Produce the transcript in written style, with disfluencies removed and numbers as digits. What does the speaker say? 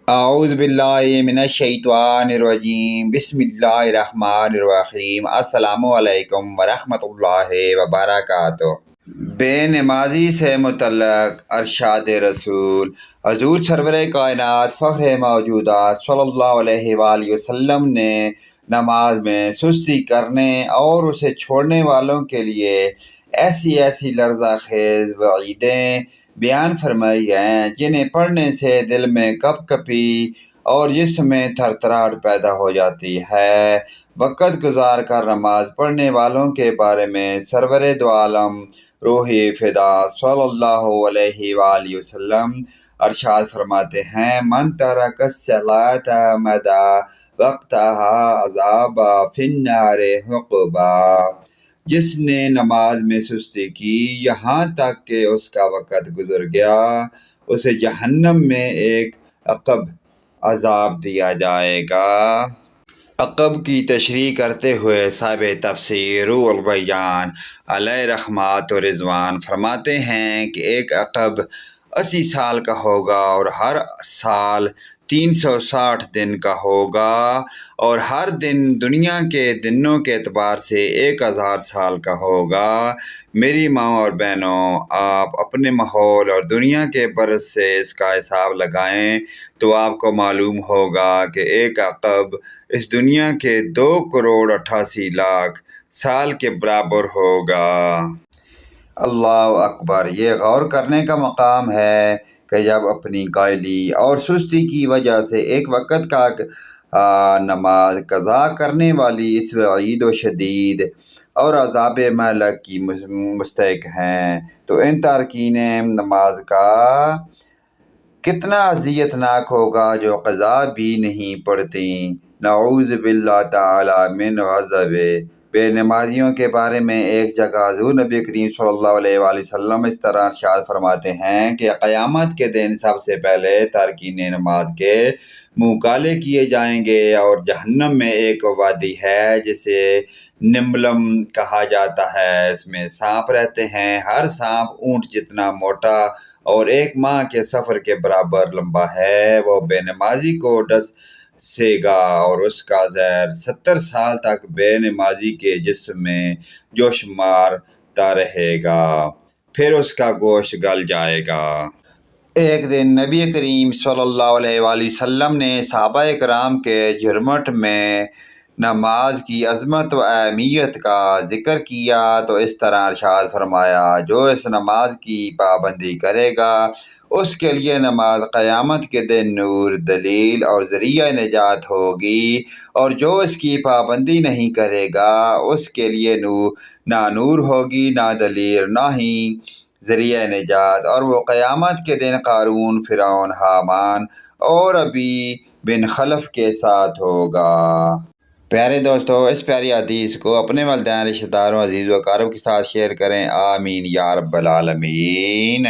اعوذ باللہ من الشیطان الرجیم بسم اللہ الرحمن الرحیم السلام علیکم ورحمۃ اللہ وبرکاتہ۔ بے نمازی سے متعلق ارشاد رسول حضور سرور کائنات فخر موجودات صلی اللہ علیہ وآلہ وسلم نے نماز میں سستی کرنے اور اسے چھوڑنے والوں کے لیے ایسی ایسی لرزہ خیز وعیدیں بیان فرمائی ہیں جنہیں پڑھنے سے دل میں کپ کپی اور جسم میں تھر تھراہٹ پیدا ہو جاتی ہے۔ وقت گزار کر نماز پڑھنے والوں کے بارے میں سرور دو عالم روح فدا صلی اللہ علیہ وآلہ وسلم ارشاد فرماتے ہیں، من ترک الصلاۃ مدى وقتها عذاب فی النار حقبا۔ جس نے نماز میں سستی کی یہاں تک کہ اس کا وقت گزر گیا، اسے جہنم میں ایک عقب عذاب دیا جائے گا۔ عقب کی تشریح کرتے ہوئے صاحب تفسیر روح البیان علیہ رحمت و رضوان فرماتے ہیں کہ ایک عقب 80 سال کا ہوگا اور ہر سال 360 دن کا ہوگا، اور ہر دن دنیا کے دنوں کے اعتبار سے 1000 سال کا ہوگا۔ میری ماں اور بہنوں، آپ اپنے ماحول اور دنیا کے برس سے اس کا حساب لگائیں تو آپ کو معلوم ہوگا کہ ایک عقب اس دنیا کے 2,88,00,000 سال کے برابر ہوگا۔ اللہ اکبر! یہ غور کرنے کا مقام ہے کہ جب اپنی قائلی اور سستی کی وجہ سے ایک وقت کا نماز قضا کرنے والی اس وعید و شدید اور عذاب مہلک کی مستحق ہیں، تو ان تارکین نماز کا کتنا اذیت ناک ہوگا جو قضا بھی نہیں پڑھتی۔ نعوذ باللہ تعالی من غضب۔ بے نمازیوں کے بارے میں ایک جگہ حضور نبی کریم صلی اللہ علیہ وآلہ وسلم اس طرح ارشاد فرماتے ہیں کہ قیامت کے دن سب سے پہلے تارکین نماز کے منہ کالے کیے جائیں گے، اور جہنم میں ایک وادی ہے جسے نملم کہا جاتا ہے، اس میں سانپ رہتے ہیں۔ ہر سانپ اونٹ جتنا موٹا اور 1 ماہ کے سفر کے برابر لمبا ہے۔ وہ بے نمازی کو ڈسے گا اور اس کا زہر 70 سال تک بے نمازی کے جسم میں جوش مارتا رہے گا، پھر اس کا گوشت گل جائے گا۔ ایک دن نبی کریم صلی اللہ علیہ وآلہ وسلم نے صحابہ کرام کے جھرمٹ میں نماز کی عظمت و اہمیت کا ذکر کیا تو اس طرح ارشاد فرمایا، جو اس نماز کی پابندی کرے گا اس کے لیے نماز قیامت کے دن نور، دلیل اور ذریعہ نجات ہوگی، اور جو اس کی پابندی نہیں کرے گا اس کے لیے نہ نور ہوگی، نہ دلیل، نہ ہی ذریعہ نجات، اور وہ قیامت کے دن قارون، فرعون، حامان اور ابی بن خلف کے ساتھ ہوگا۔ پیارے دوستو، اس پیاری حدیث کو اپنے والدین، رشتہ داروں، عزیز و اقارب کے ساتھ شیئر کریں۔ آمین یا رب العالمین۔